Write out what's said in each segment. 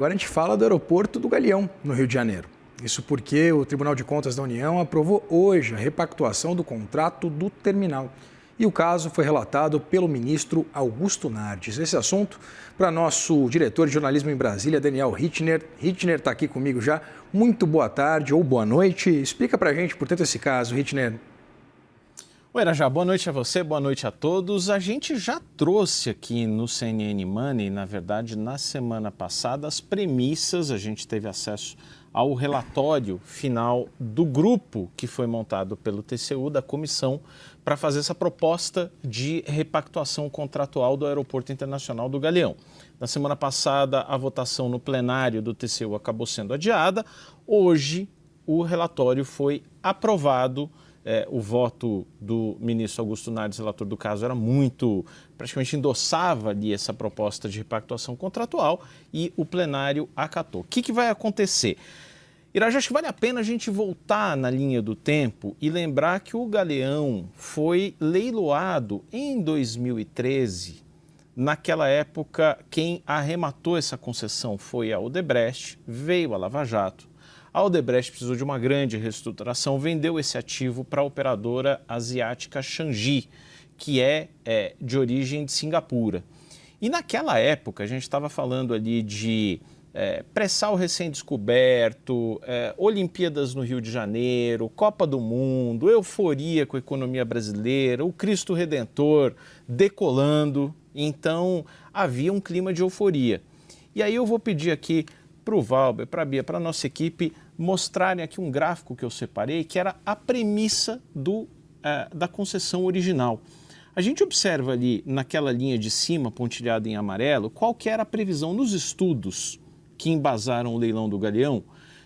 Agora a gente fala do aeroporto do Galeão, no Rio de Janeiro. Isso porque o Tribunal de Contas da União aprovou hoje a repactuação do contrato do terminal. E o caso foi relatado pelo ministro Augusto Nardes. Esse assunto para nosso diretor de jornalismo em Brasília, Daniel Hittner. Hittner está aqui comigo já. Muito boa tarde ou boa noite. Explica para a gente, portanto, esse caso, Hittner. Oi, Irajá, boa noite a você, boa noite a todos. A gente já trouxe aqui no CNN Money, na verdade, na semana passada, as premissas, a gente teve acesso ao relatório final do grupo que foi montado pelo TCU, da comissão, para fazer essa proposta de repactuação contratual do Aeroporto Internacional do Galeão. Na semana passada, a votação no plenário do TCU acabou sendo adiada. Hoje, o relatório foi aprovado. O voto do ministro Augusto Nardes, relator do caso, era praticamente endossava ali essa proposta de repactuação contratual e o plenário acatou. O que vai acontecer? Irajá, acho que vale a pena a gente voltar na linha do tempo e lembrar que o Galeão foi leiloado em 2013. Naquela época, quem arrematou essa concessão foi a Odebrecht, veio a Lava Jato. A Odebrecht precisou de uma grande reestruturação, vendeu esse ativo para a operadora asiática Changi, que é de origem de Singapura. E naquela época, a gente estava falando ali de pré-sal recém-descoberto, Olimpíadas no Rio de Janeiro, Copa do Mundo, euforia com a economia brasileira, o Cristo Redentor decolando. Então, havia um clima de euforia. E aí eu vou pedir aqui para o Valber, para a Bia, para a nossa equipe, mostrarem aqui um gráfico que eu separei, que era a premissa da concessão original. A gente observa ali, naquela linha de cima, pontilhada em amarelo, qual que era a previsão nos estudos que embasaram o leilão do Galeão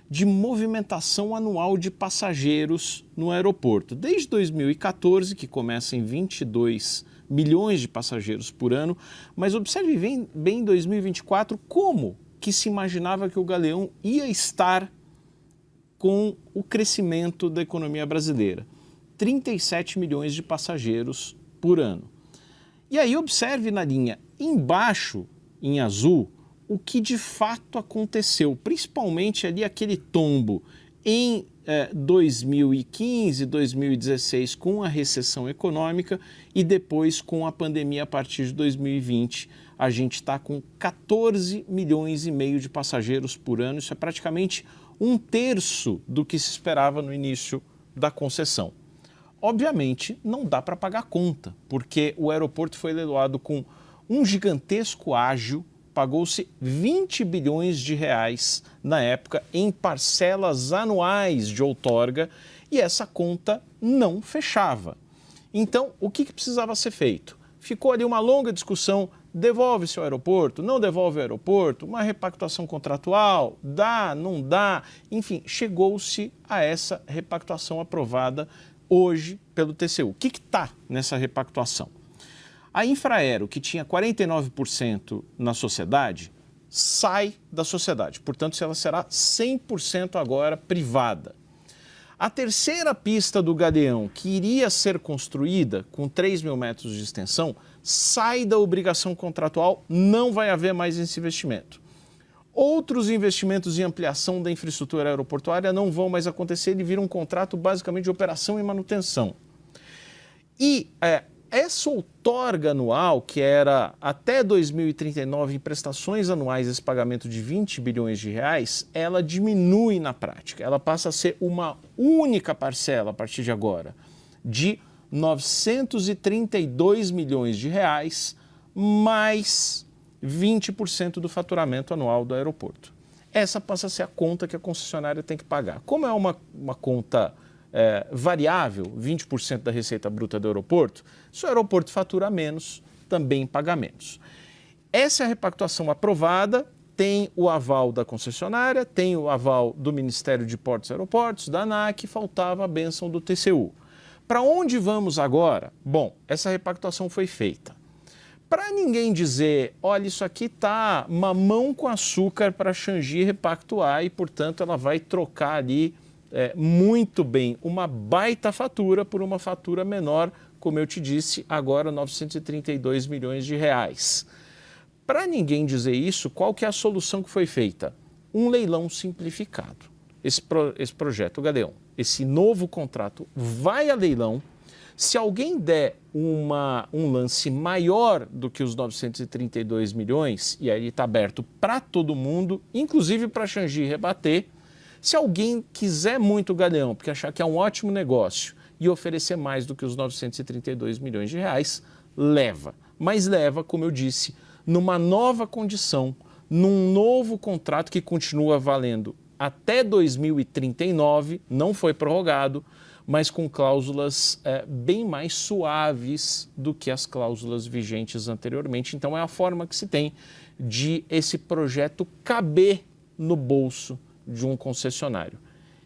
de movimentação anual de passageiros no aeroporto. Desde 2014, que começa em 22 milhões de passageiros por ano, mas observe bem em 2024 como que se imaginava que o Galeão ia estar com o crescimento da economia brasileira. 37 milhões de passageiros por ano. E aí observe na linha embaixo, em azul, o que de fato aconteceu, principalmente ali aquele tombo em 2015, 2016 com a recessão econômica e depois com a pandemia a partir de 2020. A gente está com 14 milhões e meio de passageiros por ano. Isso é praticamente um terço do que se esperava no início da concessão. Obviamente, não dá para pagar a conta, porque o aeroporto foi leiloado com um gigantesco ágio, pagou-se 20 bilhões de reais na época em parcelas anuais de outorga e essa conta não fechava. Então, o que precisava ser feito? Ficou ali uma longa discussão. Devolve-se o aeroporto, não devolve o aeroporto, uma repactuação contratual, dá, não dá, enfim, chegou-se a essa repactuação aprovada hoje pelo TCU. O que está nessa repactuação? A Infraero, que tinha 49% na sociedade, sai da sociedade, portanto ela será 100% agora privada. A terceira pista do Galeão, que iria ser construída com 3 mil metros de extensão, sai da obrigação contratual, não vai haver mais esse investimento. Outros investimentos em ampliação da infraestrutura aeroportuária não vão mais acontecer, ele vira um contrato basicamente de operação e manutenção. E essa outorga anual, que era até 2039 em prestações anuais esse pagamento de 20 bilhões de reais, ela diminui na prática. Ela passa a ser uma única parcela a partir de agora, de 932 milhões de reais, mais 20% do faturamento anual do aeroporto. Essa passa a ser a conta que a concessionária tem que pagar. Como é uma conta variável, 20% da receita bruta do aeroporto, se o aeroporto fatura menos, também paga menos. Essa é a repactuação aprovada, tem o aval da concessionária, tem o aval do Ministério de Portos e Aeroportos, da ANAC, faltava a bênção do TCU. Para onde vamos agora? Bom, essa repactuação foi feita. Para ninguém dizer, olha, isso aqui está mamão com açúcar para a Changi repactuar e, portanto, ela vai trocar ali muito bem uma baita fatura por uma fatura menor, como eu te disse, agora 932 milhões de reais. Para ninguém dizer isso, qual que é a solução que foi feita? Um leilão simplificado. Esse projeto, o Galeão, esse novo contrato vai a leilão. Se alguém der um lance maior do que os 932 milhões, e aí está aberto para todo mundo, inclusive para a Changi rebater, se alguém quiser muito o Galeão, porque achar que é um ótimo negócio e oferecer mais do que os 932 milhões de reais, leva. Mas leva, como eu disse, numa nova condição, num novo contrato que continua valendo até 2039, não foi prorrogado, mas com cláusulas bem mais suaves do que as cláusulas vigentes anteriormente. Então é a forma que se tem de esse projeto caber no bolso de um concessionário.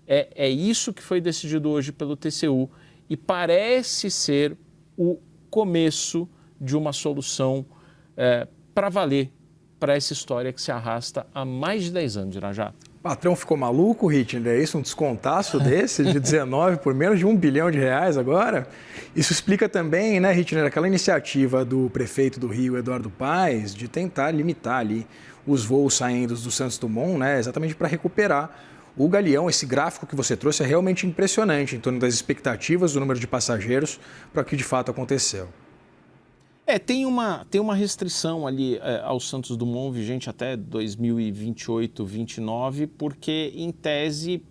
É isso que foi decidido hoje pelo TCU e parece ser o começo de uma solução para valer para essa história que se arrasta há mais de 10 anos, Irajá. O patrão ficou maluco, Rittner? É isso? Um descontaço desse de 19 por menos de R$1 bilhão agora? Isso explica também, né, Rittner, aquela iniciativa do prefeito do Rio, Eduardo Paes, de tentar limitar ali os voos saindo do Santos Dumont, né, exatamente para recuperar o Galeão. Esse gráfico que você trouxe é realmente impressionante em torno das expectativas do número de passageiros para o que de fato aconteceu. Tem uma restrição ali ao Santos Dumont vigente até 2028, 2029, porque, em tese,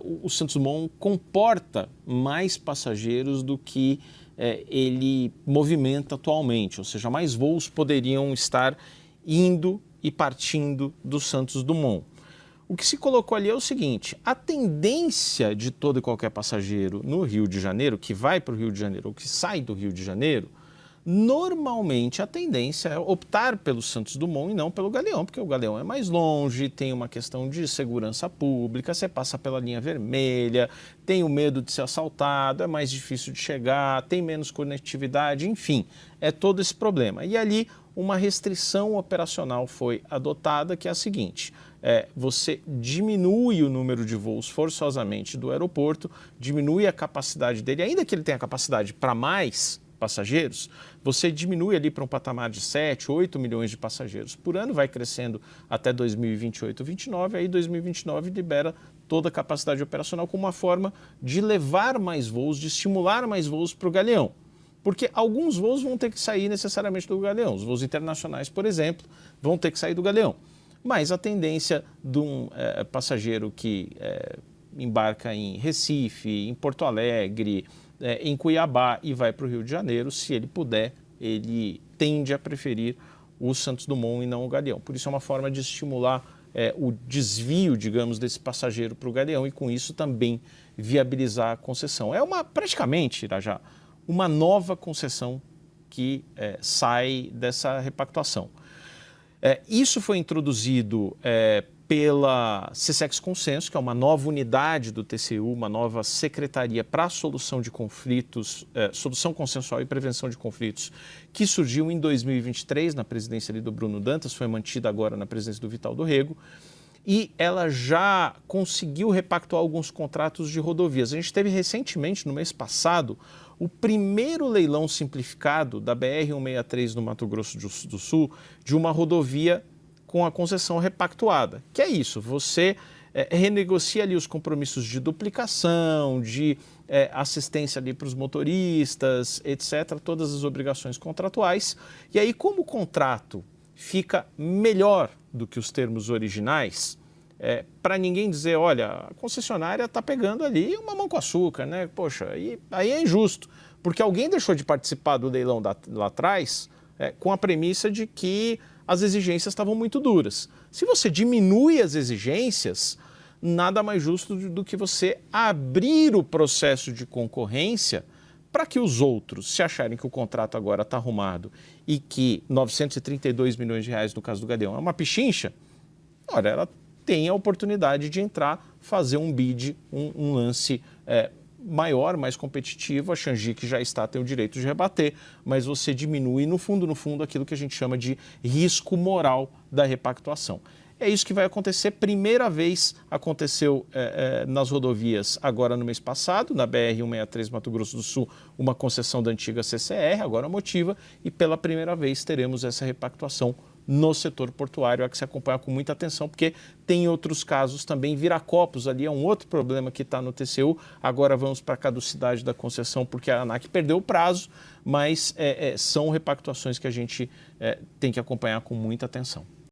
o Santos Dumont comporta mais passageiros do que ele movimenta atualmente, ou seja, mais voos poderiam estar indo e partindo do Santos Dumont. O que se colocou ali é o seguinte: a tendência de todo e qualquer passageiro no Rio de Janeiro, que vai para o Rio de Janeiro ou que sai do Rio de Janeiro, normalmente a tendência é optar pelo Santos Dumont e não pelo Galeão, porque o Galeão é mais longe, tem uma questão de segurança pública, você passa pela linha vermelha, tem o medo de ser assaltado, é mais difícil de chegar, tem menos conectividade, enfim, é todo esse problema. E ali uma restrição operacional foi adotada, que é a seguinte: você diminui o número de voos forçosamente do aeroporto, diminui a capacidade dele, ainda que ele tenha capacidade para mais passageiros, você diminui ali para um patamar de 7, 8 milhões de passageiros por ano, vai crescendo até 2028, 2029, aí 2029 libera toda a capacidade operacional como uma forma de levar mais voos, de estimular mais voos para o Galeão. Porque alguns voos vão ter que sair necessariamente do Galeão. Os voos internacionais, por exemplo, vão ter que sair do Galeão. Mas a tendência de um passageiro que embarca em Recife, em Porto Alegre, em Cuiabá e vai para o Rio de Janeiro, se ele puder, ele tende a preferir o Santos Dumont e não o Galeão. Por isso é uma forma de estimular o desvio, digamos, desse passageiro para o Galeão e com isso também viabilizar a concessão. É praticamente, Irajá, uma nova concessão que sai dessa repactuação. Isso foi introduzido pela CSEX Consenso, que é uma nova unidade do TCU, uma nova secretaria para a solução de conflitos, solução consensual e prevenção de conflitos, que surgiu em 2023 na presidência ali do Bruno Dantas, foi mantida agora na presidência do Vital do Rego, e ela já conseguiu repactuar alguns contratos de rodovias. A gente teve recentemente, no mês passado, o primeiro leilão simplificado da BR-163 no Mato Grosso do Sul, de uma rodovia com a concessão repactuada. Que é isso, você renegocia ali os compromissos de duplicação, de assistência ali para os motoristas, etc., todas as obrigações contratuais. E aí, como o contrato fica melhor do que os termos originais, para ninguém dizer, olha, a concessionária está pegando ali uma mão com açúcar, né? Poxa, aí é injusto, porque alguém deixou de participar do leilão lá atrás com a premissa de que as exigências estavam muito duras. Se você diminui as exigências, nada mais justo do que você abrir o processo de concorrência para que os outros, se acharem que o contrato agora está arrumado e que 932 milhões de reais, no caso do Galeão, é uma pichincha, olha, ela tem a oportunidade de entrar, fazer um bid, um lance maior, mais competitivo. A Changi, que já está, tem o direito de rebater, mas você diminui, no fundo, aquilo que a gente chama de risco moral da repactuação. É isso que vai acontecer. Primeira vez aconteceu nas rodovias agora no mês passado, na BR-163 Mato Grosso do Sul, uma concessão da antiga CCR, agora Motiva, e pela primeira vez teremos essa repactuação no setor portuário, há que se acompanhar com muita atenção, porque tem outros casos também. Viracopos ali é um outro problema que está no TCU. Agora vamos para a caducidade da concessão, porque a ANAC perdeu o prazo, mas são repactuações que a gente tem que acompanhar com muita atenção.